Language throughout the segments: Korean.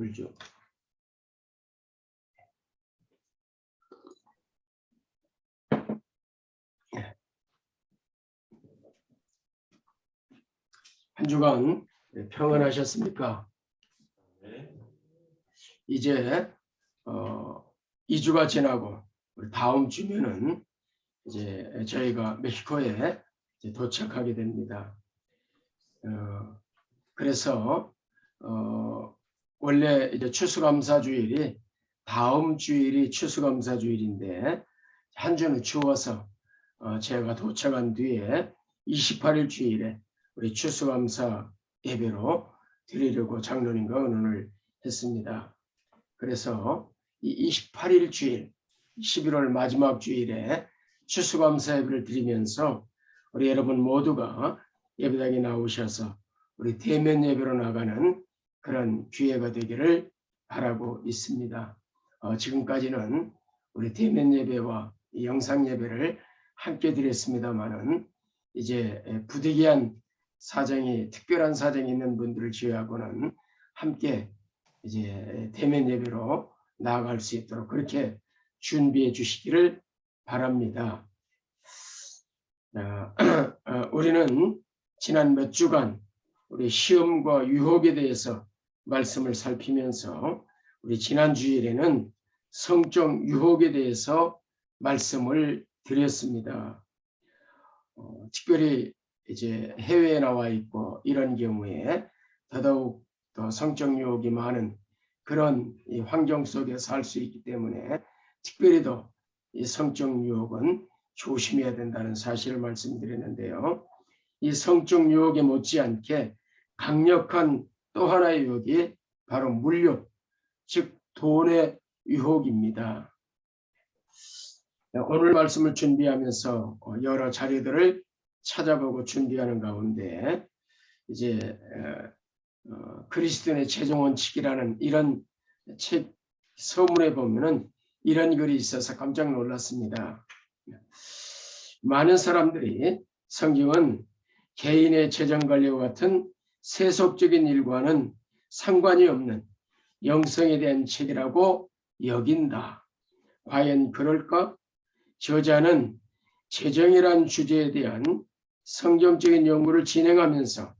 물 좀. 한 주간 평안하셨습니까? 네. 이제 2주가 지나고 다음 주면은 이제 저희가 멕시코에 이제 도착하게 됩니다. 그래서 원래 이제 추수감사주일이 다음 주일이 추수감사주일인데 한 주는 추워서 제가 도착한 뒤에 28일 주일에 우리 추수감사 예배로 드리려고 장로님과 의논을 했습니다. 그래서 이 28일 주일 11월 마지막 주일에 추수감사 예배를 드리면서 우리 여러분 모두가 예배당에 나오셔서 우리 대면 예배로 나가는 그런 기회가 되기를 바라고 있습니다. 지금까지는 우리 대면 예배와 영상 예배를 함께 드렸습니다만은 이제 부득이한 사정이 특별한 사정이 있는 분들을 제외하고는 함께 이제 대면 예배로 나아갈 수 있도록 그렇게 준비해 주시기를 바랍니다. 우리는 지난 몇 주간 우리 시험과 유혹에 대해서 말씀을 살피면서 우리 지난 주일에는 성적 유혹에 대해서 말씀을 드렸습니다. 특별히 이제 해외에 나와 있고 이런 경우에 더더욱 더 성적 유혹이 많은 그런 이 환경 속에 살 수 있기 때문에 특별히 더 이 성적 유혹은 조심해야 된다는 사실을 말씀드렸는데요. 이 성적 유혹에 못지않게 강력한 또 하나의 유혹이 바로 물욕, 즉 돈의 유혹입니다. 오늘 말씀을 준비하면서 여러 자료들을 찾아보고 준비하는 가운데 이제 그리스도인의 최종 원칙이라는 이런 책 서문에 보면은 이런 글이 있어서 깜짝 놀랐습니다. 많은 사람들이 성경은 개인의 재정관리와 같은 세속적인 일과는 상관이 없는 영성에 대한 책이라고 여긴다. 과연 그럴까? 저자는 재정이란 주제에 대한 성경적인 연구를 진행하면서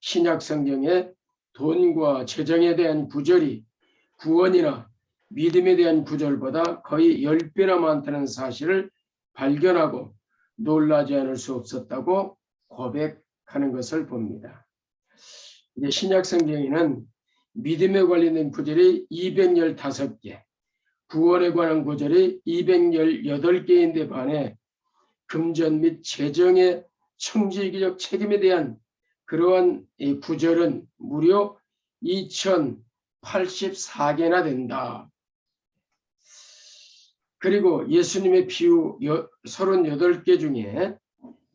신약 성경의 돈과 재정에 대한 구절이 구원이나 믿음에 대한 구절보다 거의 10배나 많다는 사실을 발견하고 놀라지 않을 수 없었다고 고백하는 것을 봅니다. 이제 신약 성경에는 믿음에 관련된 구절이 215개, 구원에 관한 구절이 218개인데 반해 금전 및 재정의 청지기적 책임에 대한 그러한 이 구절은 무려 2084개나 된다. 그리고 예수님의 비유 38개 중에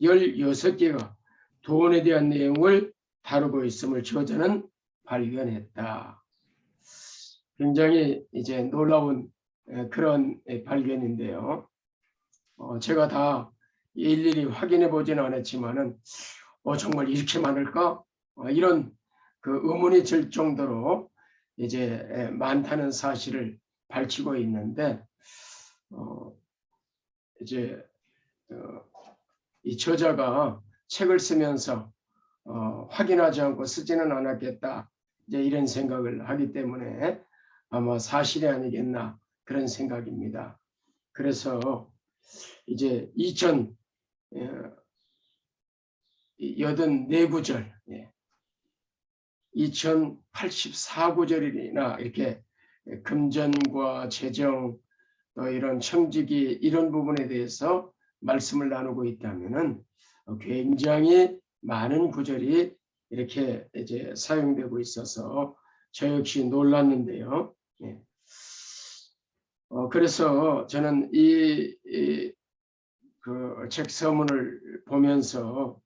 16개가 돈에 대한 내용을 다루고 있음을 저자는 발견했다. 굉장히 이제 놀라운 그런 발견인데요. 제가 다 일일이 확인해 보지는 않았지만은 정말 이렇게 많을까? 이런 그 의문이 들 정도로 이제 많다는 사실을 밝히고 있는데 이제 이 저자가 책을 쓰면서 확인하지 않고 쓰지는 않았겠다. 이제 이런 생각을 하기 때문에 아마 사실이 아니겠나 그런 생각입니다. 그래서 이제 2084구절, 2084구절이나 이렇게 금전과 재정 또 이런 청지기 이런 부분에 대해서 말씀을 나누고 있다면은 굉장히 많은 구절이 이렇게 이제 사용되고 있어서 저 역시 놀랐는데요. 그래서 저는 그 책 서문을 보면서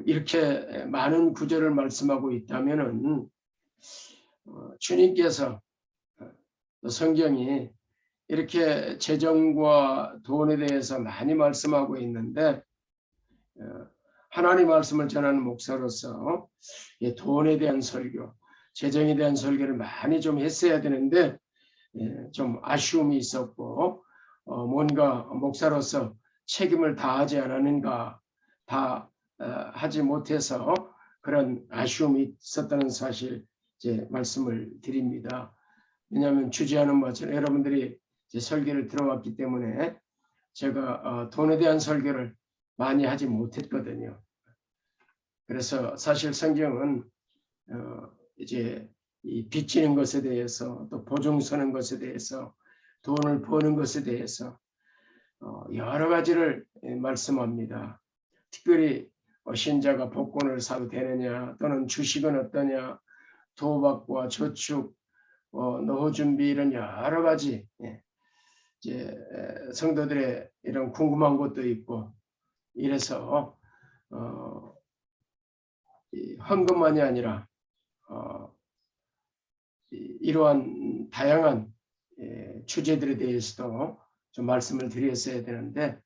이렇게 많은 구절을 말씀하고 있다면은 주님께서 성경이 이렇게 재정과 돈에 대해서 많이 말씀하고 있는데 하나님 말씀을 전하는 목사로서 돈에 대한 설교, 재정에 대한 설교를 많이 좀 했어야 되는데 좀 아쉬움이 있었고 뭔가 목사로서 책임을 다하지 않았는가, 다 하지 못해서 그런 아쉬움이 있었다는 사실 이제 말씀을 드립니다. 왜냐하면 주지하는 것처럼 여러분들이 이제 설교를 들어왔기 때문에 제가 돈에 대한 설교를 많이 하지 못했거든요. 그래서 사실 성경은 이제 이 빚지는 것에 대해서 또 보증 서는 것에 대해서 돈을 버는 것에 대해서 여러 가지를 말씀합니다. 특별히 신자가 복권을 사도 되느냐, 또는 주식은 어떠냐, 도박과 저축, 노후 준비, 이런 여러 가지 이제 성도들의 이런 궁금한 것도 있고, 이래서 헌금만이 아니라 이러한 다양한 주제들에 대해서도 좀 말씀을 드렸어야 되는데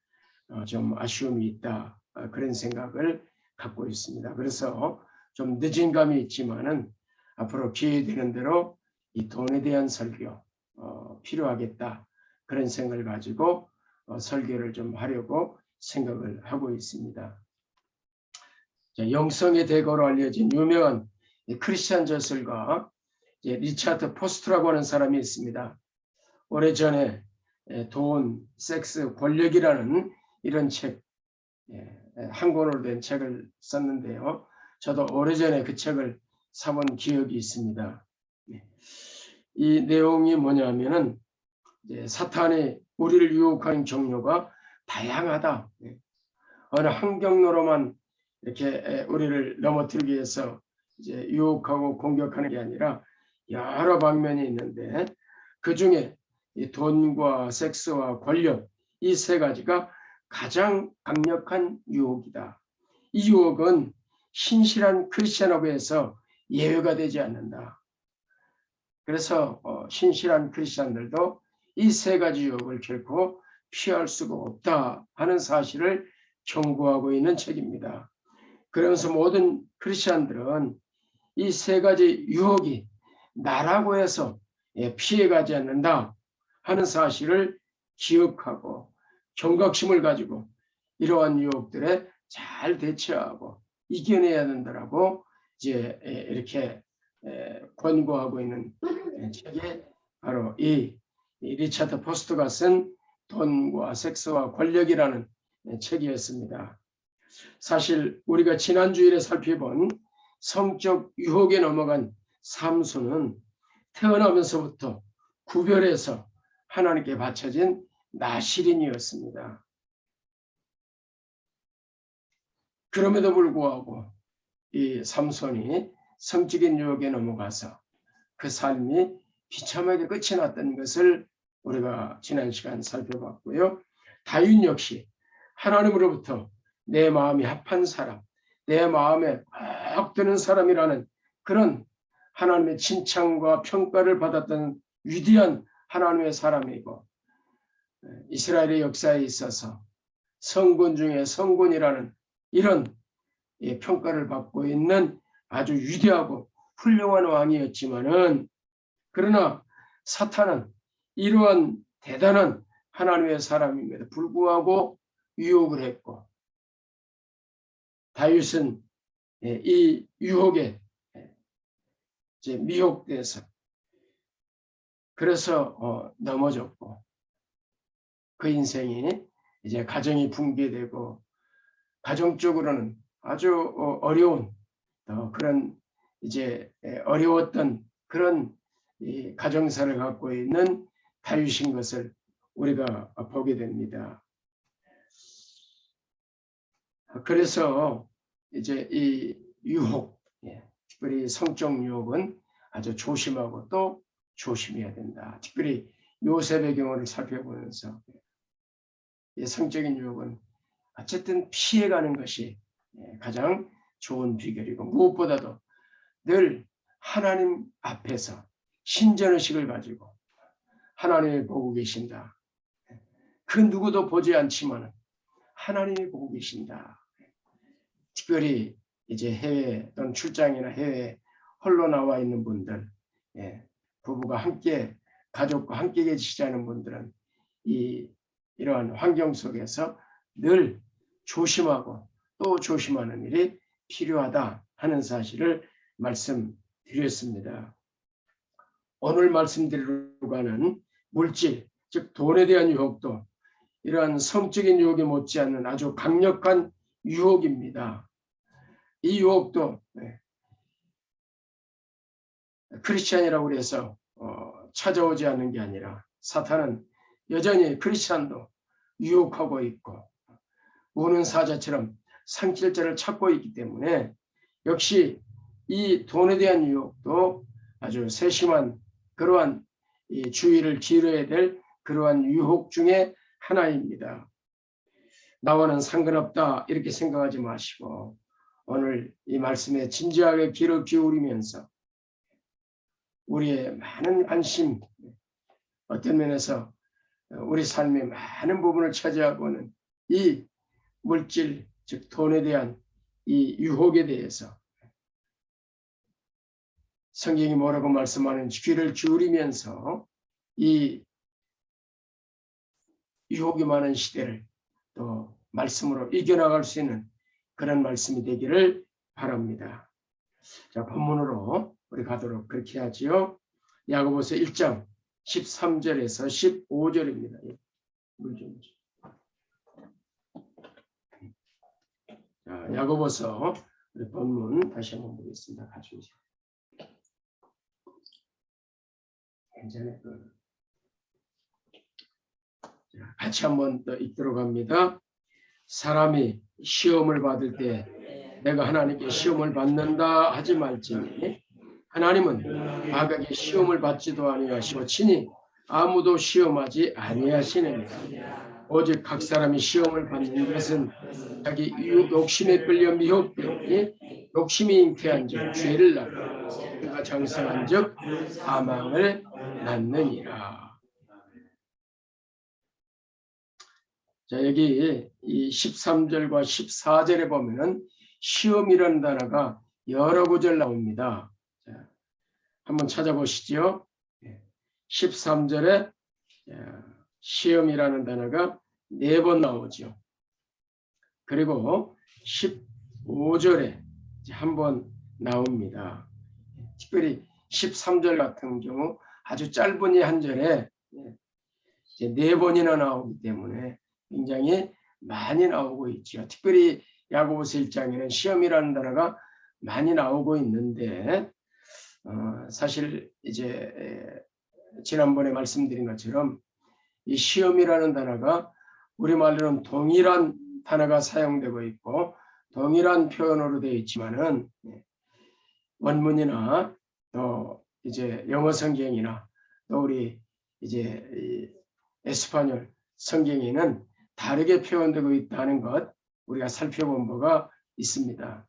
좀 아쉬움이 있다, 그런 생각을 갖고 있습니다. 그래서 좀 늦은 감이 있지만은 앞으로 기회 되는 대로 이 돈에 대한 설교 필요하겠다, 그런 생각을 가지고 설교를 좀 하려고 생각을 하고 있습니다. 자, 영성의 대거로 알려진 유명한 크리스찬 저술가 리차드 포스트라고 하는 사람이 있습니다. 오래전에 돈, 섹스, 권력이라는 이런 책, 한 권으로 된 책을 썼는데요. 저도 오래전에 그 책을 사본 기억이 있습니다. 이 내용이 뭐냐면은 사탄이 우리를 유혹하는 종류가 다양하다. 어느 한 경로로만 이렇게 우리를 넘어뜨리기 위해서 이제 유혹하고 공격하는 게 아니라 여러 방면이 있는데, 그 중에 이 돈과 섹스와 권력, 이 세 가지가 가장 강력한 유혹이다. 이 유혹은 신실한 크리스천업에서 예외가 되지 않는다. 그래서 신실한 크리스천들도 이 세 가지 유혹을 결코 피할 수가 없다 하는 사실을 경고하고 있는 책입니다. 그러면서 모든 크리스천들은 이 세 가지 유혹이 나라고 해서 피해가지 않는다 하는 사실을 기억하고 경각심을 가지고 이러한 유혹들에 잘 대처하고 이겨내야 된다라고 이제 이렇게 권고하고 있는 책이 바로 이 리차드 포스트가 쓴 돈과 섹스와 권력이라는 책이었습니다. 사실 우리가 지난 주일에 살펴본 성적 유혹에 넘어간 삼손은 태어나면서부터 구별해서 하나님께 바쳐진 나실인이었습니다. 그럼에도 불구하고 이 삼손이 성적인 유혹에 넘어가서 그 삶이 비참하게 끝이 났던 것을 우리가 지난 시간 살펴봤고요. 다윗 역시 하나님으로부터 내 마음이 합한 사람, 내 마음에 꼭 드는 사람이라는 그런 하나님의 칭찬과 평가를 받았던 위대한 하나님의 사람이고, 이스라엘의 역사에 있어서 성군 중에 성군이라는 이런 평가를 받고 있는 아주 위대하고 훌륭한 왕이었지만은, 그러나 사탄은 이러한 대단한 하나님의 사람임에도 불구하고 유혹을 했고, 다윗은 이 유혹에 이제 미혹돼서 그래서 넘어졌고, 그 인생이 이제 가정이 붕괴되고 가정적으로는 아주 어려운 그런 이제 어려웠던 그런 이 가정사를 갖고 있는 다윗인 것을 우리가 보게 됩니다. 그래서 이제 이 유혹, 특별히 성적 유혹은 아주 조심하고 또 조심해야 된다. 특별히 요셉의 경우를 살펴보면서 성적인 유혹은 어쨌든 피해가는 것이 가장 좋은 비결이고, 무엇보다도 늘 하나님 앞에서 신전의식을 가지고 하나님이 보고 계신다. 그 누구도 보지 않지만 하나님이 보고 계신다. 특별히 이제 해외 또는 출장이나 해외에 홀로 나와 있는 분들, 부부가 함께 가족과 함께 계시자는 분들은 이러한 환경 속에서 늘 조심하고 또 조심하는 일이 필요하다 하는 사실을 말씀드렸습니다. 오늘 말씀드리려고 하는 물질, 즉 돈에 대한 유혹도 이러한 성적인 유혹에 못지않는 아주 강력한 유혹입니다. 이 유혹도 크리스찬이라고 해서 찾아오지 않는 게 아니라 사탄은 여전히 크리스찬도 유혹하고 있고 우는 사자처럼 상실자를 찾고 있기 때문에 역시 이 돈에 대한 유혹도 아주 세심한 그러한 주의를 기울여야 될 그러한 유혹 중에 하나입니다. 나와는 상관없다 이렇게 생각하지 마시고 오늘 이 말씀에 진지하게 귀를 기울이면서 우리의 많은 관심, 어떤 면에서 우리 삶의 많은 부분을 차지하고 있는 이 물질, 즉 돈에 대한 이 유혹에 대해서 성경이 뭐라고 말씀하는지 귀를 기울이면서 이 유혹이 많은 시대를 또 말씀으로 이겨나갈 수 있는 그런 말씀이 되기를 바랍니다. 자, 본문으로 우리 가도록 그렇게 하지요. 야고보서 1장 13절에서 15절입니다. 물 좀. 자, 야고보서 우리 본문 다시 한번 보겠습니다. 가주세요. 괜찮아요. 같이 한번 더 읽도록 합니다. 사람이 시험을 받을 때 내가 하나님께 시험을 받는다 하지 말지니 하나님은 악하게 시험을 받지도 아니하시고 친히 아무도 시험하지 아니하시느니라. 오직 각 사람이 시험을 받는 것은 자기 욕심에 끌려 미혹되니 욕심이 잉태한즉 죄를 낳고 죄가 장성한즉 사망을 낳느니라. 자, 여기 이 13절과 14절에 보면은 시험이라는 단어가 여러 구절 나옵니다. 자, 한번 찾아보시죠. 13절에 시험이라는 단어가 4번 나오죠. 그리고 15절에 한번 나옵니다. 특별히 13절 같은 경우 아주 짧은 이 한 절에 4번이나 나오기 때문에 굉장히 많이 나오고 있죠. 특별히 야고보서 1장에는 시험이라는 단어가 많이 나오고 있는데 사실 이제 지난번에 말씀드린 것처럼 이 시험이라는 단어가 우리말로는 동일한 단어가 사용되고 있고 동일한 표현으로 되어 있지만은 원문이나 또 이제 영어 성경이나 또 우리 이제 에스파뇰 성경에는 다르게 표현되고 있다는 것 우리가 살펴본 바가 있습니다.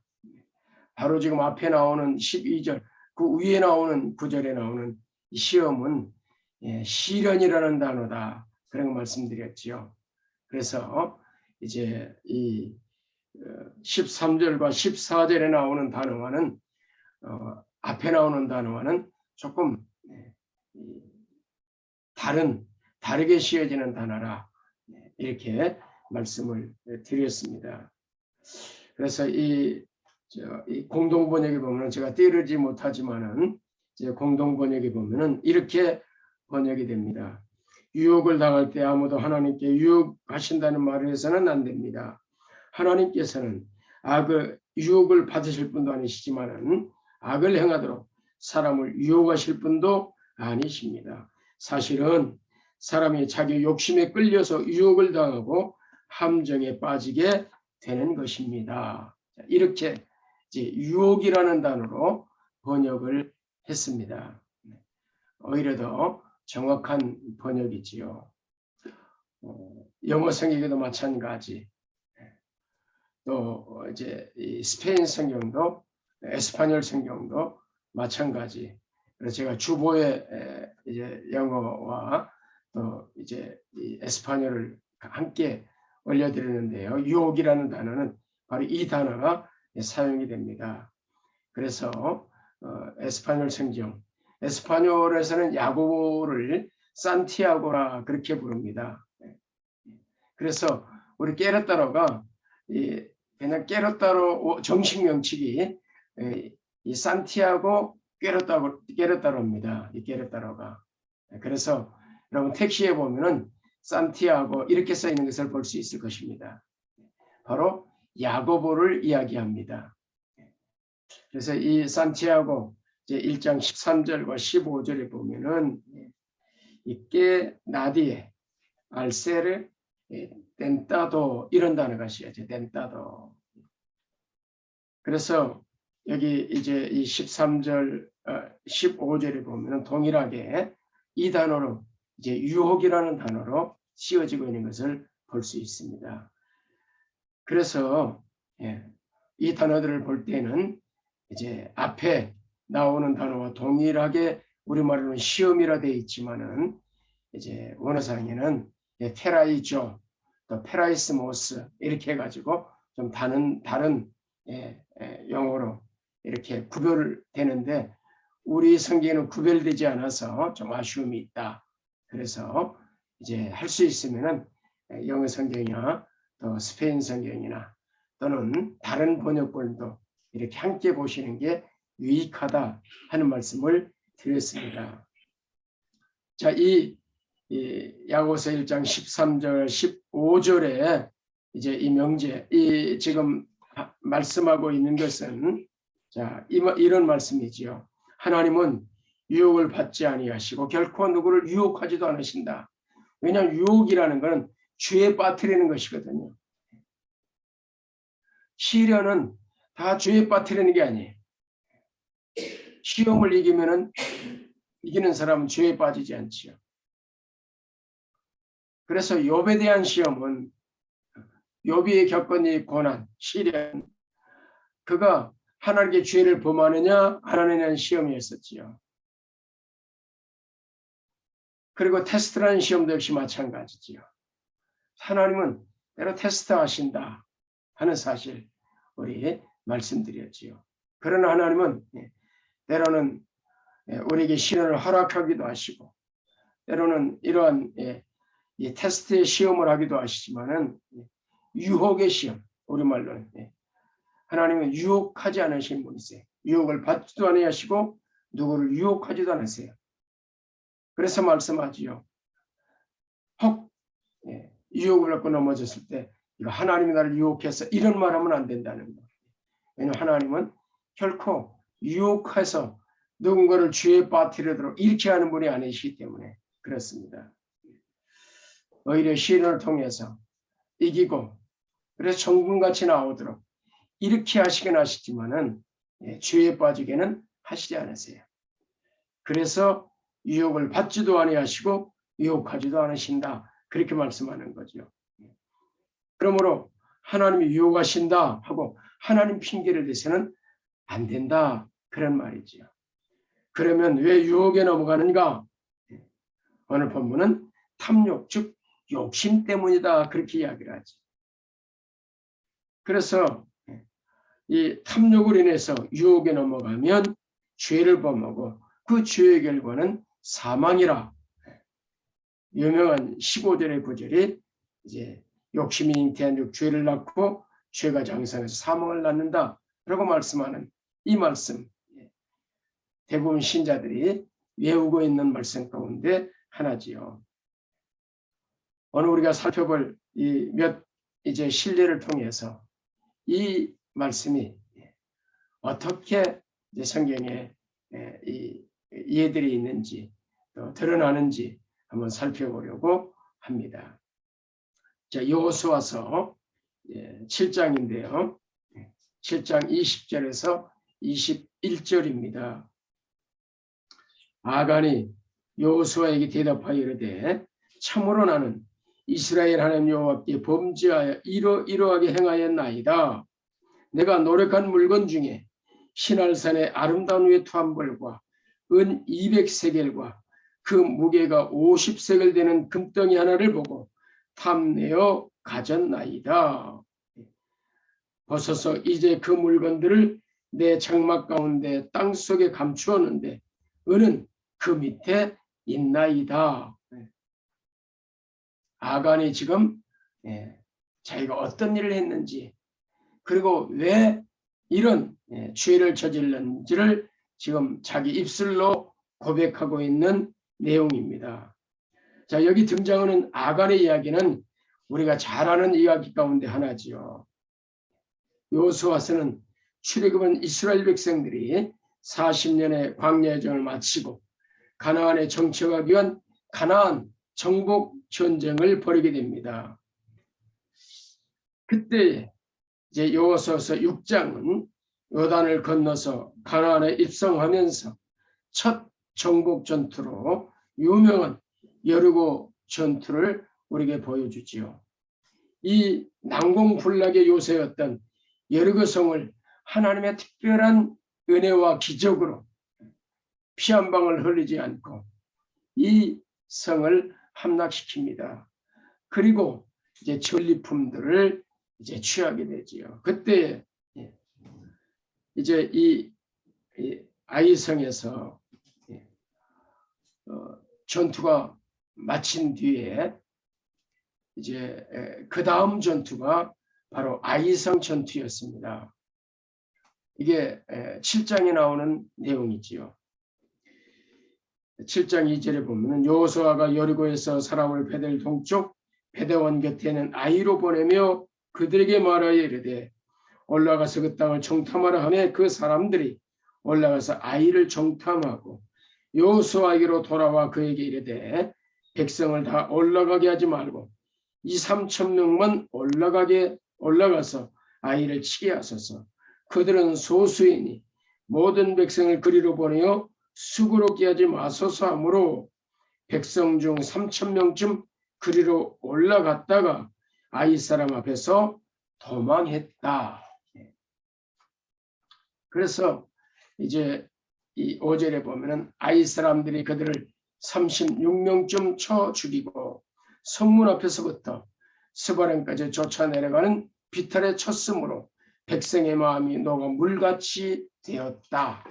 바로 지금 앞에 나오는 12절 그 위에 나오는 9절에 나오는 시험은 시련이라는 단어다 그런 거 말씀드렸지요. 그래서 이제 이 13절과 14절에 나오는 단어와는 앞에 나오는 단어와는 조금 다르게 씌어지는 단어라 이렇게 말씀을 드렸습니다. 그래서 이 공동 번역에 보면 제가 띄르지 못하지만은 이제 공동 번역에 보면은 이렇게 번역이 됩니다. 유혹을 당할 때 아무도 하나님께 유혹하신다는 말을 해서는 안 됩니다. 하나님께서는 유혹을 받으실 분도 아니시지만은 악을 행하도록 사람을 유혹하실 분도 아니십니다. 사실은 사람이 자기 욕심에 끌려서 유혹을 당하고 함정에 빠지게 되는 것입니다. 이렇게 이제 유혹이라는 단어로 번역을 했습니다. 오히려 더 정확한 번역이지요. 영어 성경에도 마찬가지. 또 이제 이 스페인 성경도 에스파뇰 성경도 마찬가지. 그래서 제가 주보에 이제 영어와 또 이제 이 에스파뇰을 함께 올려드리는데요. 유혹이라는 단어는 바로 이 단어가 사용이 됩니다. 그래서 에스파뇰 성경. 에스파뇰에서는 야고보를 산티아고라 그렇게 부릅니다. 그래서 우리 깨르따로가 그냥 깨르따로 정식 명칭이 이 산티아고 깨르따로입니다. 이 깨르따로가. 그래서 여러분 택시에 보면은 산티아고 이렇게 써 있는 것을 볼 수 있을 것입니다. 바로 야고보를 이야기합니다. 그래서 이 산티아고 이제 1장 13절과 15절에 보면은 이게 나디에 알세르 덴따도 이런 단어가 쓰여져. 덴따도. 그래서 여기 이제 이 13절 15절에 보면은 동일하게 이 단어로 이제 유혹이라는 단어로 씌워지고 있는 것을 볼 수 있습니다. 그래서 이 단어들을 볼 때는 이제 앞에 나오는 단어와 동일하게 우리말로는 시험이라 되어 있지만은 이제 원어상에는 테라이조, 또 페라이스모스 이렇게 해가지고 좀 다른 영어로 이렇게 구별되는데 우리 성경에는 구별되지 않아서 좀 아쉬움이 있다. 그래서 이제 할 수 있으면은 영어 성경이나 또 스페인 성경이나 또는 다른 번역본도 이렇게 함께 보시는 게 유익하다 하는 말씀을 드렸습니다. 자, 이 야고보서 1장 13절 15절에 이제 이 명제 이 지금 말씀하고 있는 것은 자, 이런 말씀이지요. 하나님은 유혹을 받지 아니하시고 결코 누구를 유혹하지도 않으신다. 왜냐하면 유혹이라는 것은 죄에 빠뜨리는 것이거든요. 시련은 다 죄에 빠뜨리는 게 아니에요. 시험을 이기는 사람은 죄에 빠지지 않지요. 그래서 욥에 대한 시험은 욥이 겪은 이 고난, 시련, 그가 하나님께 죄를 범하느냐 안 하느냐는 시험이었었지요. 그리고 테스트라는 시험도 역시 마찬가지지요. 하나님은 때로 테스트하신다 하는 사실 우리 말씀드렸지요. 그러나 하나님은 때로는 우리에게 시련을 허락하기도 하시고 때로는 이러한 이 테스트의 시험을 하기도 하시지만은 유혹의 시험, 우리말로는 하나님은 유혹하지 않으신 분이세요. 유혹을 받지도 아니하시고 누구를 유혹하지도 않으세요. 그래서 말씀하지요. 혹 유혹을 받고 넘어졌을 때 이거 하나님이 나를 유혹해서 이런 말하면 안 된다는 거. 왜냐하면 하나님은 결코 유혹해서 누군가를 죄에 빠뜨리도록 이렇게 하는 분이 아니시기 때문에 그렇습니다. 오히려 시련을 통해서 이기고 그래서 정금같이 나오도록 이렇게 하시긴 하시지만은 죄에 빠지게는 하시지 않으세요. 그래서 유혹을 받지도 아니하시고 유혹하지도 않으신다. 그렇게 말씀하는 거죠. 그러므로 하나님이 유혹하신다 하고 하나님 핑계를 대서는 안 된다. 그런 말이죠. 그러면 왜 유혹에 넘어가는가? 오늘 본문은 탐욕, 즉 욕심 때문이다. 그렇게 이야기를 하지. 그래서 이 탐욕을 인해서 유혹에 넘어가면 죄를 범하고 그 죄의 결과는 사망이라. 유명한 15절의 구절이 이제 욕심이 잉태한 즉 죄를 낳고 죄가 장성해서 사망을 낳는다. 라고 말씀하는 이 말씀. 대부분 신자들이 외우고 있는 말씀 가운데 하나지요. 오늘 우리가 살펴볼 이 이제 실례를 통해서 이 말씀이 어떻게 이제 성경에 이해들이 있는지 또 드러나는지 한번 살펴보려고 합니다. 자, 여호수아서 7장인데요. 7장 20절에서 21절입니다. 아간이 여호수아에게 대답하여 이르되 참으로 나는 이스라엘 하나님 여호와께 범죄하여 이러하게 행하였나이다. 내가 노력한 물건 중에 신할산의 아름다운 외투한벌과 은 200세겔과 그 무게가 50세겔 되는 금덩이 하나를 보고 탐내어 가졌나이다. 벗어서 이제 그 물건들을 내 장막 가운데 땅속에 감추었는데 은은 그 밑에 있나이다. 아간이 지금 자기가 어떤 일을 했는지 그리고 왜 이런 죄를 저질렀는지를 지금 자기 입술로 고백하고 있는 내용입니다. 자, 여기 등장하는 아간의 이야기는 우리가 잘 아는 이야기 가운데 하나지요. 여호수아서는 출애굽한 이스라엘 백성들이 40년의 광야 여정을 마치고 가나안에 정착하기 위한 가나안 정복 전쟁을 벌이게 됩니다. 그때 이제 여호수아서 6장은 요단을 건너서 가나안에 입성하면서 첫 정복 전투로 유명한 여리고 전투를 우리에게 보여주지요. 이 난공불락의 요새였던 여리고 성을 하나님의 특별한 은혜와 기적으로 피 한 방울 흘리지 않고 이 성을 함락시킵니다. 그리고 이제 전리품들을 이제 취하게 되지요. 그때 이제 이 아이성에서 전투가 마친 뒤에 이제 그 다음 전투가 바로 아이성 전투였습니다. 이게 7장에 나오는 내용이지요. 7장 2절에 보면 여호수아가 여리고에서 사람을 베델 동쪽 베데원 곁에는 아이로 보내며 그들에게 말하여 이르되 올라가서 그 땅을 정탐하라 하매 그 사람들이 올라가서 아이를 정탐하고 여호수아에게로 돌아와 그에게 이르되 백성을 다 올라가게 하지 말고 2~3천 명만 올라가서 아이를 치게 하소서. 그들은 소수이니 모든 백성을 그리로 보내어 수고롭게 하지 마소서 하므로 백성 중 3,000명쯤 그리로 올라갔다가 아이 사람 앞에서 도망했다. 그래서 이제 이 5절에 보면은 아이 사람들이 그들을 36명쯤 쳐 죽이고 성문 앞에서부터 스바렘까지 쫓아내려가는 비탈에 쳤으므로 백성의 마음이 녹아 물같이 되었다.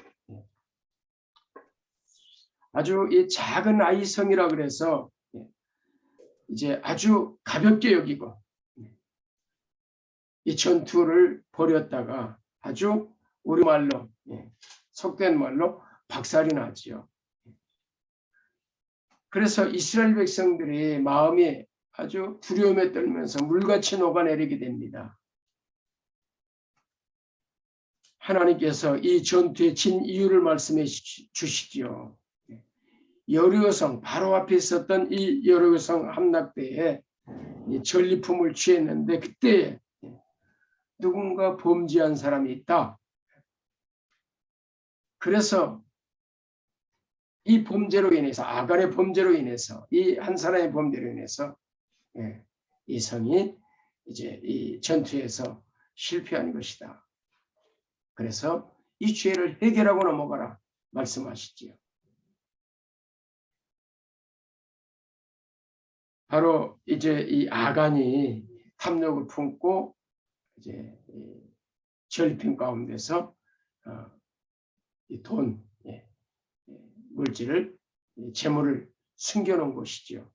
아주 이 작은 아이성이라 그래서 이제 아주 가볍게 여기고 이 전투를 벌였다가 아주 우리말로 속된 말로 박살이 나지요. 그래서 이스라엘 백성들이 마음이 아주 두려움에 떨면서 물같이 녹아내리게 됩니다. 하나님께서 이 전투의 진 이유를 말씀해 주시지요. 여리고성 바로 앞에 있었던 이 여리고성 함락대에 전리품을 취했는데 그때 누군가 범죄한 사람이 있다. 그래서 이 범죄로 인해서 아간의 범죄로 인해서 이 한 사람의 범죄로 인해서 이 성이 이제 이 전투에서 실패한 것이다. 그래서 이 죄를 해결하고 넘어가라 말씀하시지요. 바로 이제 이 아간이 탐욕을 품고 이제 전리품 가운데서 이 돈, 물질을 재물을 숨겨놓은 것이지요.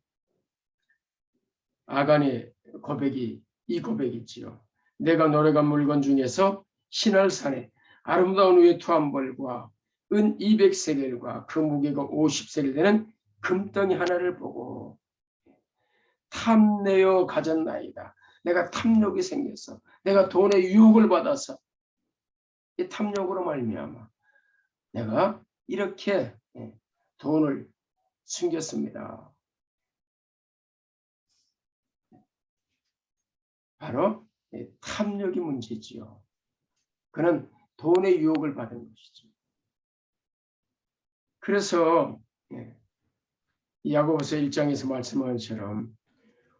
아간의 고백이 이 고백이지요. 내가 노래간 물건 중에서 신할산에 아름다운 외투 한 벌과 은 200세겔과 그 무게가 50세겔 되는 금덩이 하나를 보고 탐내어 가졌나이다. 내가 탐욕이 생겨서 내가 돈의 유혹을 받아서 이 탐욕으로 말미암아 내가 이렇게 돈을 숨겼습니다. 바로 탐욕이 문제지요. 그는 돈의 유혹을 받은 것이죠. 그래서 야고보서 1장에서 말씀한 것처럼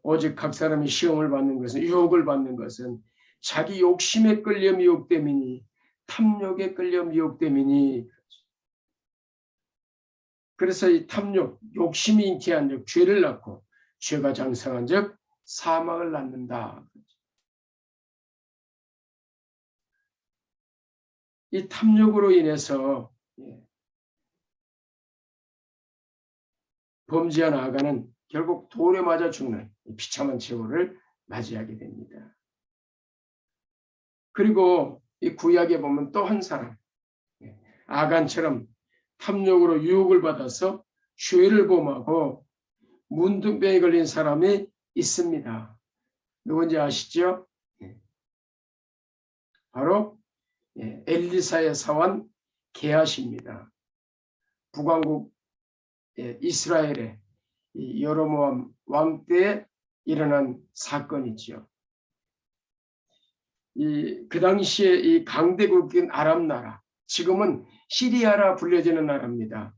오직 각 사람이 시험을 받는 것은 유혹을 받는 것은 자기 욕심에 끌려 미혹됨이니 탐욕에 끌려 미혹됨이니 그래서 이 탐욕, 욕심이 잉태한 적 죄를 낳고 죄가 장성한 적 사망을 낳는다. 이 탐욕으로 인해서 범죄한 아가는 결국 돌에 맞아 죽는 비참한 최후를 맞이하게 됩니다. 그리고 이 구약에 보면 또 한 사람, 아간처럼 탐욕으로 유혹을 받아서 죄를 범하고 문둥병에 걸린 사람이 있습니다. 누군지 아시죠? 바로 엘리사의 사원 게하시입니다. 북왕국 이스라엘의 여로보암 왕 때에 일어난 사건이지요. 그 당시에 이 강대국인 아람 나라, 지금은 시리아라 불려지는 나라입니다.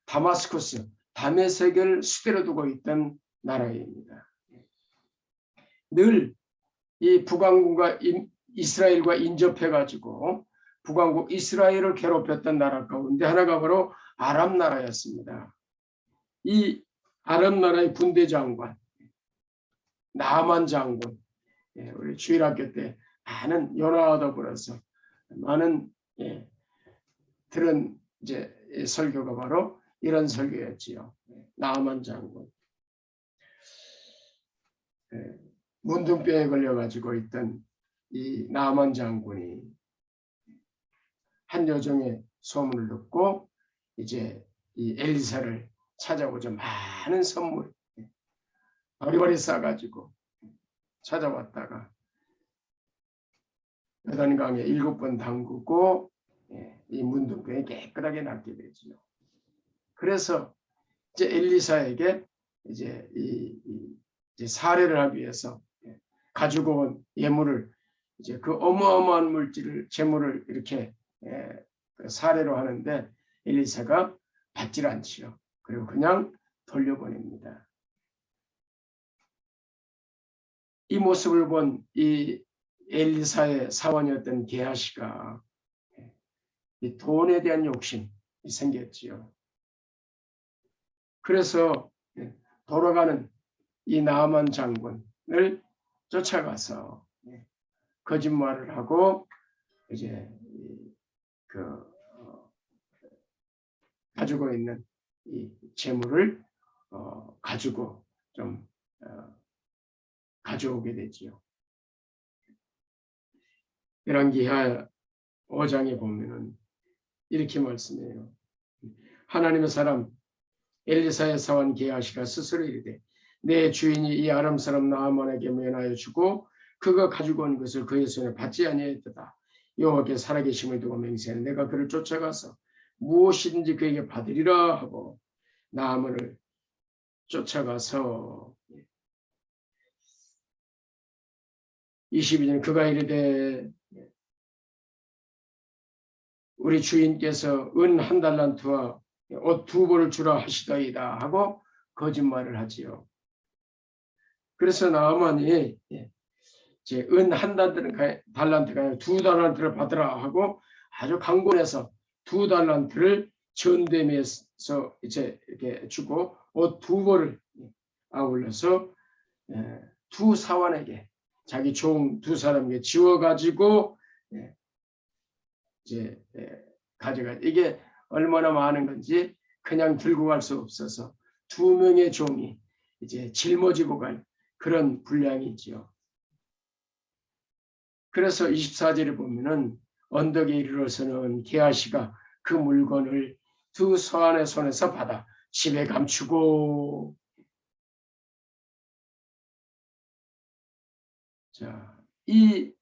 다마스쿠스, 다메섹을 수대로 두고 있던 나라입니다. 늘 이 북왕국과 이스라엘과 인접해가지고 북왕국 이스라엘을 괴롭혔던 나라 가운데 하나가 바로 아람 나라였습니다. 이 아람 나라의 군대 장관, 나만 장군, 우리 주일학교 때 많은 연화와 더불어서 많은 들은 이제 설교가 바로 이런 설교였지요. 나만 장군. 문둥병에 걸려가지고 있던 이 나만 장군이 한 여종의 소문을 듣고 이제 이 엘리사를 찾아오자 많은 선물 바리바리 싸가지고 찾아왔다가 요단강에 7번 담그고 이 문둥병이 깨끗하게 낫게 되지요. 그래서 이제 엘리사에게 이제 이제 살해를 하기 위해서 가지고 온 예물을 이제 그 어마어마한 물질을 재물을 이렇게 살해로 하는데 엘리사가 받질 않지요. 그리고 그냥 돌려보냅니다. 이 모습을 본 이 엘리사의 사원이었던 게하시가 이 돈에 대한 욕심이 생겼지요. 그래서 돌아가는 이 나만 장군을 쫓아가서 거짓말을 하고 이제 가지고 있는 이 재물을 가지고 좀 가져오게 되지요. 열왕기하 5장에 보면은 이렇게 말씀해요. 하나님의 사람 엘리사의 사원 게하시가 스스로 이르되 내 주인이 이 아람 사람 나아만에게 면하여 주고 그가 가지고 온 것을 그의 손에 받지 아니하였도다. 여호와께 살아계심을 두고 맹세하는 내가 그를 쫓아가서 무엇이든지 그에게 받으리라 하고 나아만을 쫓아가서 22절 그가 이르되 우리 주인께서 은 1달란트와 옷 2벌을 주라 하시더이다 하고 거짓말을 하지요. 그래서 나아만이 이제 은 1달란트가 아니라 2달란트를 받으라 하고 아주 강권해서 2달란트를 전대매에서 이제 이렇게 주고 옷 2벌을 아울러서 두 사원에게 자기 종 2사람에게 지워가지고 이제 가져가. 이게 얼마나 많은 건지 그냥 들고 갈 수 없어서 2명의 종이 이제 짊어지고 갈 그런 분량이 있죠. 그래서 24절에 보면은 언덕에 이르러서는 게하시가 그 물건을 두 서안의 손에서 받아 집에 감추고. 자, 이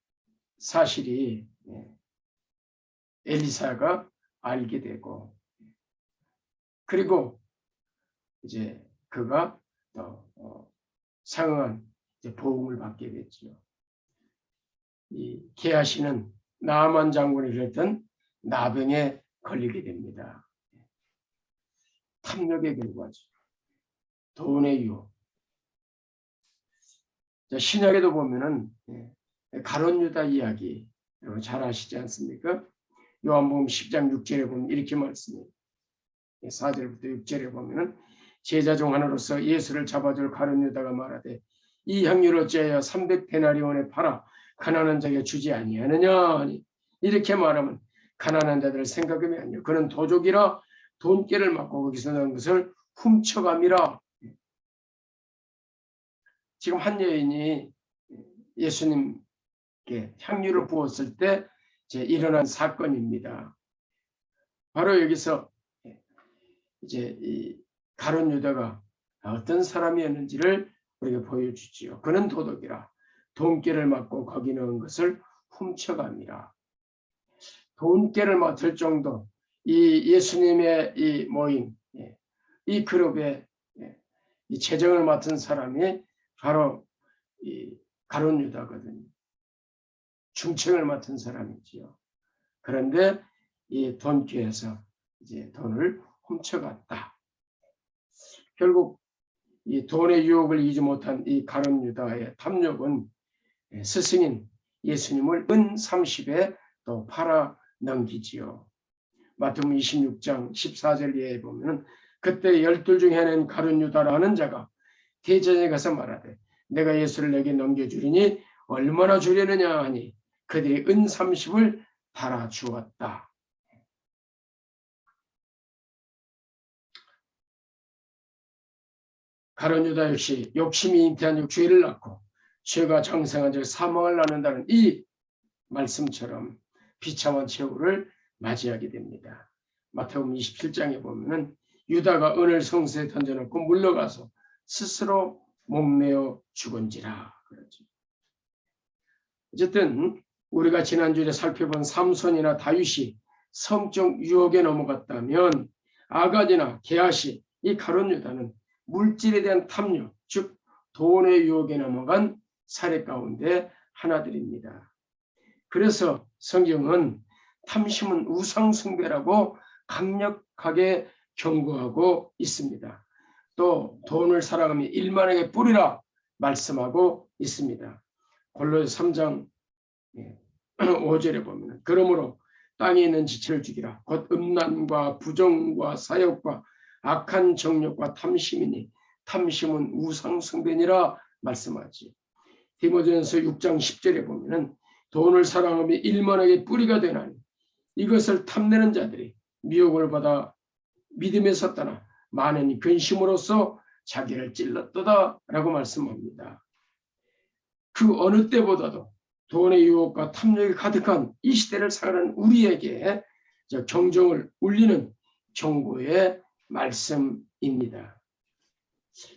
사실이 엘리사가 알게 되고 그리고 이제 그가 상응한 보응을 받게 됐죠. 이 게하시는 나아만 장군이 그랬던 나병에 걸리게 됩니다. 탐욕의 결과죠. 돈의 유혹. 신약에도 보면은 가룟 유다 이야기 여러분 잘 아시지 않습니까? 요한복음 10장 6절에 보면 이렇게 말씀해요. 4절부터 6절에 보면은 제자 중 하나로서 예수를 잡아줄 가룟 유다가 말하되 이 향유를 어찌하여 300데나리온에 팔아 가난한 자에게 주지 아니하느냐 하니 이렇게 말하면 가난한 자들을 생각하면 아니요 그는 도적이라 돈깨를 맞고 거기서 나온 것을 훔쳐감이라. 지금 한 여인이 예수님께 향유를 부었을 때 이제 일어난 사건입니다. 바로 여기서 이제 이 가룟 유다가 어떤 사람이었는지를 우리에게 보여주지요. 그는 도둑이라 돈깨를 맞고 거기 넣은 것을 훔쳐감이라. 돈깨를 맡을 정도 이 예수님의 이 모임, 이 그룹에 이 재정을 맡은 사람이 바로 이 가룟 유다거든요. 중책을 맡은 사람이지요. 그런데 이 돈깨에서 이제 돈을 훔쳐갔다. 결국 이 돈의 유혹을 이기지 못한 이 가룟 유다의 탐욕은 스승인 예수님을 은 30에 또 팔아 넘기지요. 마태복음 26장 14절에 보면 그때 12 중에 하나인 가룟 유다라는 자가 대제사장에 가서 말하되 내가 예수를 내게 넘겨주리니 얼마나 주려느냐 하니 그들이 은 30을 팔아 주었다. 가룟 유다 역시 욕심이 잉태한 즉 죄를 낳고 죄가 장성한 즉 사망을 낳는다는 이 말씀처럼 비참한 최후를 맞이하게 됩니다. 마태복음 27장에 보면은 유다가 은을 성소에 던져놓고 물러가서 스스로 목매어 죽은지라 그러죠. 어쨌든 우리가 지난주에 살펴본 삼손이나 다윗이 성적 유혹에 넘어갔다면 아가지나 게하시 이 가룟 유다는 물질에 대한 탐욕, 즉 돈의 유혹에 넘어간 사례 가운데 하나들입니다. 그래서 성경은 탐심은 우상숭배라고 강력하게 경고하고 있습니다. 또 돈을 사랑하며 일만에게 뿌리라 말씀하고 있습니다. 골로새 3장 5절에 보면 그러므로 땅에 있는 지체를 죽이라 곧 음란과 부정과 사욕과 악한 정욕과 탐심이니 탐심은 우상숭배니라 말씀하지. 디모데전서 6장 10절에 보면 돈을 사랑하며 일만하게 뿌리가 되나니 이것을 탐내는 자들이 미혹을 받아 믿음에 섰다나 많은 근심으로써 자기를 찔렀도다 라고 말씀합니다. 그 어느 때보다도 돈의 유혹과 탐욕이 가득한 이 시대를 살아가는 우리에게 경종을 울리는 경고의 말씀입니다.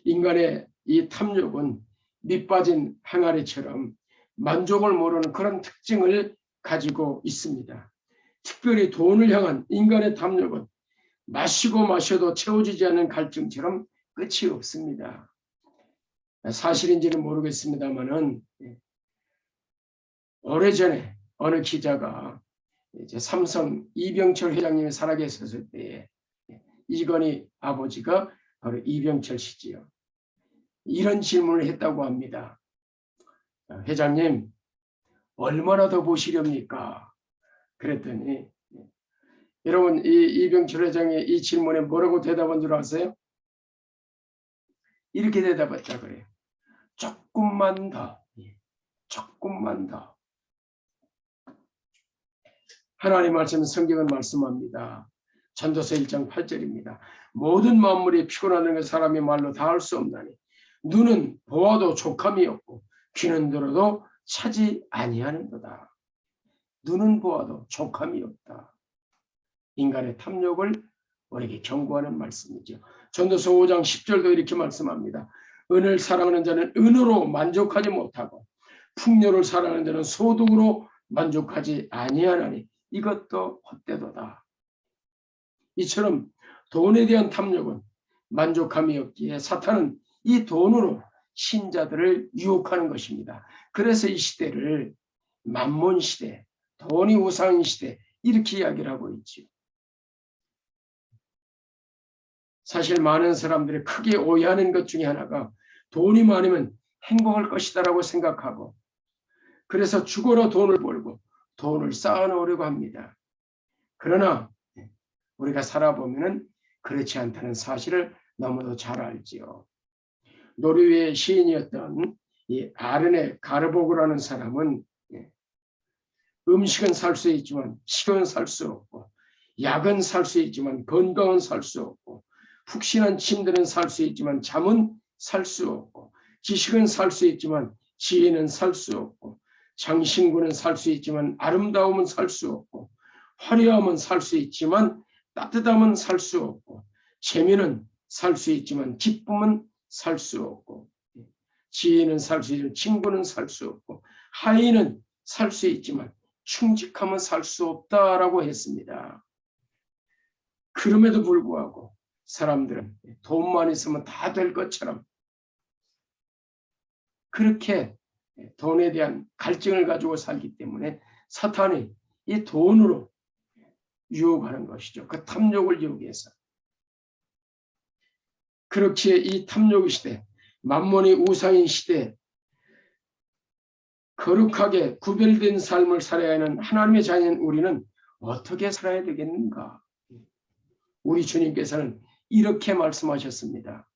인간의 이 탐욕은 밑빠진 항아리처럼 만족을 모르는 그런 특징을 가지고 있습니다. 특별히 돈을 향한 인간의 탐욕은 마시고 마셔도 채워지지 않는 갈증처럼 끝이 없습니다. 사실인지는 모르겠습니다만은 오래전에 어느 기자가 이제 삼성 이병철 회장님이 살아계셨을 때에 이건희 아버지가 바로 이병철 씨지요. 이런 질문을 했다고 합니다. 회장님, 얼마나 더 보시렵니까? 그랬더니 여러분 이 이병철 회장의 이 질문에 뭐라고 대답한 줄 아세요? 이렇게 대답했다 그래요. 조금만 더, 조금만 더. 하나님 말씀 성경은 말씀합니다. 전도서 1장 8절입니다. 모든 만물이 피곤하는 것 사람이 말로 다 할 수 없나니 눈은 보아도 족함이 없고 귀는 들어도 차지 아니하는도다. 눈은 보아도 족함이 없다. 인간의 탐욕을 우리에게 경고하는 말씀이죠. 전도서 5장 10절도 이렇게 말씀합니다. 은을 사랑하는 자는 은으로 만족하지 못하고 풍요를 사랑하는 자는 소득으로 만족하지 아니하나니 이것도 헛되도다. 이처럼 돈에 대한 탐욕은 만족함이 없기에 사탄은 이 돈으로 신자들을 유혹하는 것입니다. 그래서 이 시대를 만몬 시대, 돈이 우상인 시대 이렇게 이야기를 하고 있죠. 사실 많은 사람들이 크게 오해하는 것 중에 하나가 돈이 많으면 행복할 것이다라고 생각하고 그래서 죽어라 돈을 벌고 돈을 쌓아놓으려고 합니다. 그러나 우리가 살아보면 그렇지 않다는 사실을 너무도 잘 알지요. 노르웨이 시인이었던 이 아르네 가르보그라는 사람은 음식은 살 수 있지만 식은 살 수 없고, 약은 살 수 있지만 건강은 살 수 없고, 푹신한 침대는 살 수 있지만 잠은 살 수 없고, 지식은 살 수 있지만 지혜는 살 수 없고, 장신구는 살 수 있지만 아름다움은 살 수 없고, 화려함은 살 수 있지만 따뜻함은 살 수 없고, 재미는 살 수 있지만 기쁨은 살 수 없고, 지혜는 살 수 있지만 친구는 살 수 없고, 하인은 살 수 있지만 충직함은 살 수 없다라고 했습니다. 그럼에도 불구하고 사람들은 돈만 있으면 다 될 것처럼 그렇게 돈에 대한 갈증을 가지고 살기 때문에 사탄이 이 돈으로 유혹하는 것이죠. 그 탐욕을 유혹해서. 그렇기에 이 탐욕 시대, 만몬이 우상인 시대에 거룩하게 구별된 삶을 살아야 하는 하나님의 자녀인 우리는 어떻게 살아야 되겠는가? 우리 주님께서는 이렇게 말씀하셨습니다.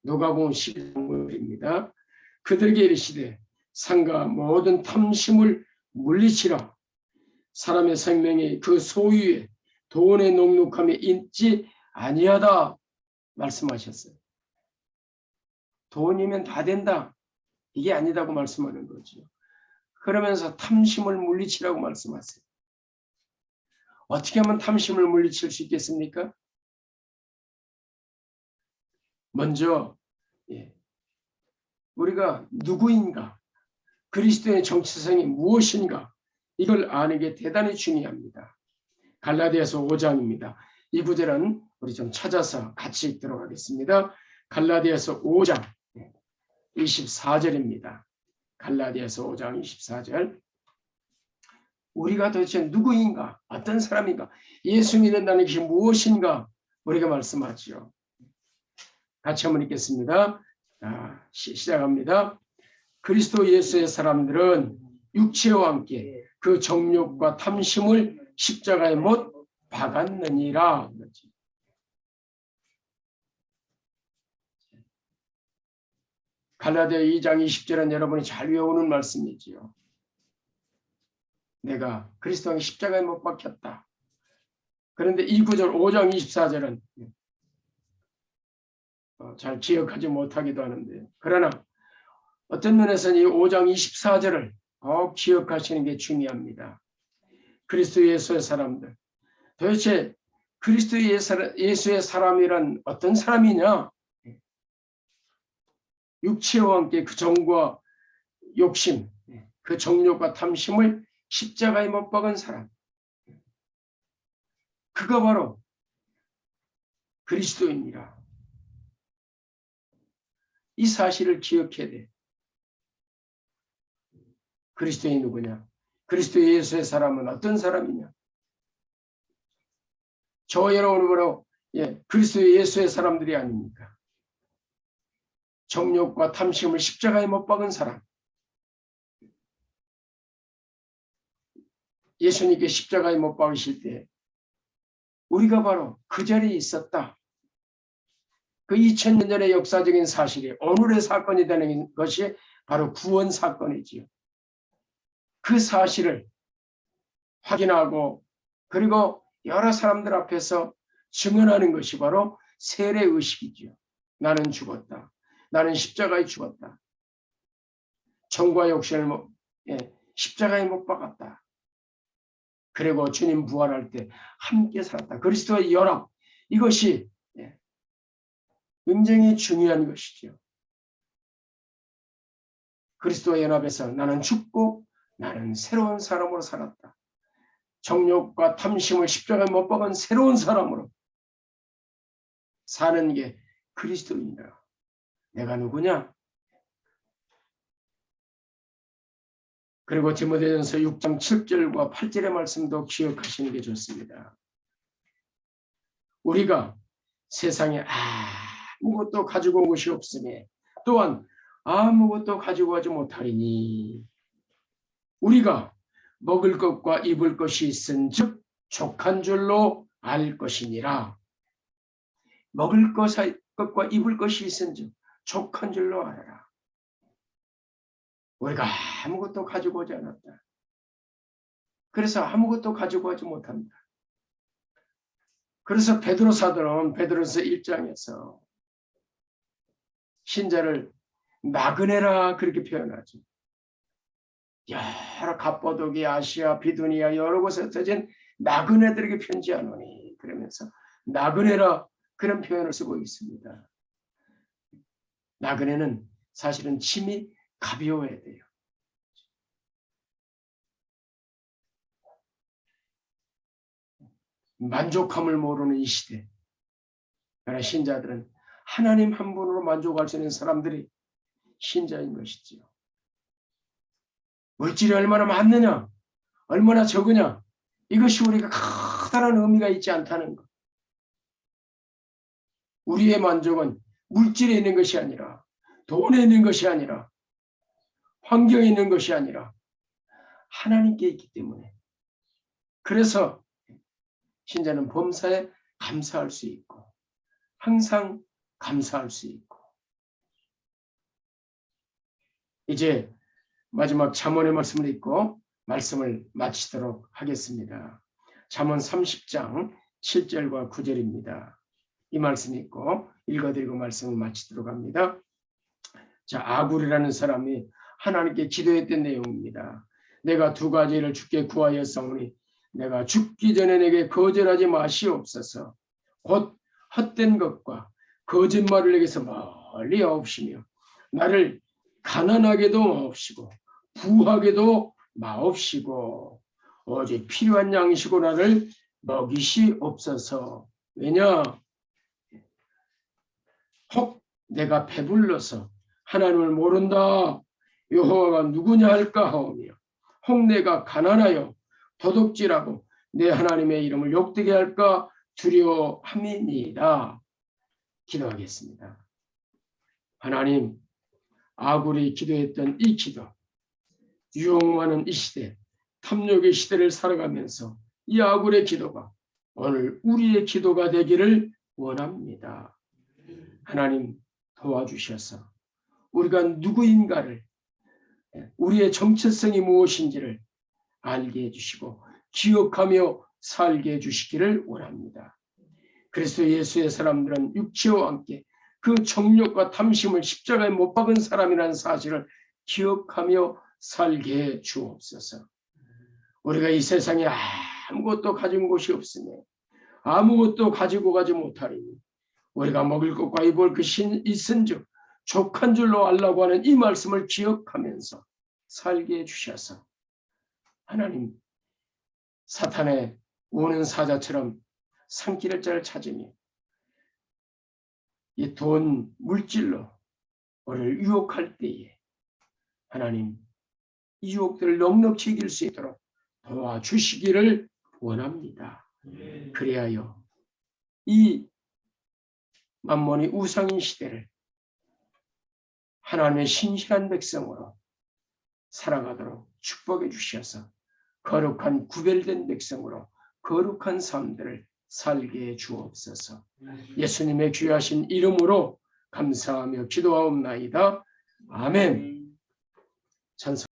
누가복음 12장입니다. 그들에게 이르시되 상가 모든 탐심을 물리치라. 사람의 생명이 그 소유에 돈의 녹록함에 있지 아니하다 말씀하셨어요. 돈이면 다 된다. 이게 아니다고 말씀하는 거죠. 그러면서 탐심을 물리치라고 말씀하세요. 어떻게 하면 탐심을 물리칠 수 있겠습니까? 먼저 우리가 누구인가, 그리스도의 정체성이 무엇인가 이걸 아는 게 대단히 중요합니다. 갈라디아서 5장입니다. 이 구절은 우리 좀 찾아서 같이 읽도록 하겠습니다. 갈라디아서 5장 24절입니다. 갈라디아서 5장 24절. 우리가 도대체 누구인가? 어떤 사람인가? 예수 믿는다는 것이 무엇인가? 우리가 말씀하죠. 같이 한번 읽겠습니다. 시작합니다. 그리스도 예수의 사람들은 육체와 함께 그 정욕과 탐심을 십자가에 못 박았느니라. 갈라디아 2장 20절은 여러분이 잘 외우는 말씀이지요. 내가 그리스도의 십자가에 못 박혔다. 그런데 이 구절 5장 24절은 잘 기억하지 못하기도 하는데, 그러나 어떤 면에서는 이 5장 24절을 꼭 기억하시는 게 중요합니다. 그리스도 예수의 사람들, 도대체 그리스도 예수의 사람이란 어떤 사람이냐? 육체와 함께 그 정과 욕심, 그 정욕과 탐심을 십자가에 못 박은 사람, 그가 바로 그리스도입니다. 이 사실을 기억해야 돼. 그리스도인이 누구냐? 그리스도 예수의 사람은 어떤 사람이냐? 저 여러분은 바로 그리스도 예수의 사람들이 아닙니까? 정욕과 탐심을 십자가에 못 박은 사람. 예수님께 십자가에 못 박으실 때 우리가 바로 그 자리에 있었다. 그 2000년 전의 역사적인 사실이 오늘의 사건이 되는 것이 바로 구원 사건이지요. 그 사실을 확인하고 그리고 여러 사람들 앞에서 증언하는 것이 바로 세례의식이지요. 나는 죽었다. 나는 십자가에 죽었다. 정과 욕심을 십자가에 못 박았다. 그리고 주님 부활할 때 함께 살았다. 그리스도의 연합, 이것이 굉장히 중요한 것이죠. 그리스도의 연합에서 나는 죽고 나는 새로운 사람으로 살았다. 정욕과 탐심을 십자가에 못 박은 새로운 사람으로 사는 게 그리스도인이다. 내가 누구냐? 그리고 디모데전서 6장 7절과 8절의 말씀도 기억하시는 게 좋습니다. 우리가 세상에 아무것도 가지고 온 것이 없으니 또한 아무것도 가지고 가지 못하리니 우리가 먹을 것과 입을 것이 있은즉 족한 줄로 알 것이니라. 먹을 것과 입을 것이 있은즉 족한 줄로 알아라. 우리가 아무것도 가지고 오지 않았다. 그래서 아무것도 가지고 가지 못합니다. 그래서 베드로 사도는 베드로서 1장에서 신자를 나그네라 그렇게 표현하죠. 여러 갑보도기, 아시아, 비두니아 여러 곳에 터진 나그네들에게 편지하노니 그러면서 나그네라 그런 표현을 쓰고 있습니다. 나그네는 사실은 짐이 가벼워야 돼요. 만족함을 모르는 이 시대, 그러나 신자들은 하나님 한 분으로 만족할 수 있는 사람들이 신자인 것이지요. 물질이 얼마나 많느냐, 얼마나 적으냐, 이것이 우리가 커다란 의미가 있지 않다는 것. 우리의 만족은 물질에 있는 것이 아니라, 돈에 있는 것이 아니라, 환경에 있는 것이 아니라 하나님께 있기 때문에, 그래서 신자는 범사에 감사할 수 있고 항상 감사할 수 있고. 이제 마지막 잠언의 말씀을 읽고 말씀을 마치도록 하겠습니다. 잠언 30장 7절과 9절입니다. 이 말씀 읽고 읽어드리고 말씀을 마치도록 합니다. 자, 아굴이라는 사람이 하나님께 기도했던 내용입니다. 내가 두 가지를 주께 구하였사오니 내가 죽기 전에 내게 거절하지 마시옵소서. 곧 헛된 것과 거짓말을 내게서 멀리 하옵시며 나를 가난하게도 마옵시고 부하게도 마옵시고 오직 필요한 양식으로 나를 먹이시옵소서. 왜냐? 혹 내가 배불러서 하나님을 모른다 여호와가 누구냐 할까 하오며 혹 내가 가난하여 도둑질하고 내 하나님의 이름을 욕되게 할까 두려워함이니이다. 기도하겠습니다. 하나님, 아굴이 기도했던 이 기도, 유혹하는 이 시대, 탐욕의 시대를 살아가면서 이 아굴의 기도가 오늘 우리의 기도가 되기를 원합니다. 하나님 도와주셔서 우리가 누구인가를, 우리의 정체성이 무엇인지를 알게 해주시고 기억하며 살게 해주시기를 원합니다. 그리스도 예수의 사람들은 육체와 함께 그 정욕과 탐심을 십자가에 못 박은 사람이라는 사실을 기억하며 살게 해 주옵소서. 우리가 이 세상에 아무것도 가진 곳이 없으며 아무것도 가지고 가지 못하리니 우리가 먹을 것과 입을 것이 있은즉 족한 줄로 알라고 하는 이 말씀을 기억하면서 살게 해주셔서 하나님, 사탄의 우는 사자처럼 산길의 자를 찾으며 이 돈, 물질로 우리를 유혹할 때에 하나님, 이 유혹들을 넉넉히 이길 수 있도록 도와주시기를 원합니다. 그리하여 이 만몬의 우상인 시대를 하나님의 신실한 백성으로 살아가도록 축복해 주셔서 거룩한 구별된 백성으로 거룩한 삶들을 살게 해 주옵소서. 예수님의 귀하신 이름으로 감사하며 기도하옵나이다. 아멘. 찬송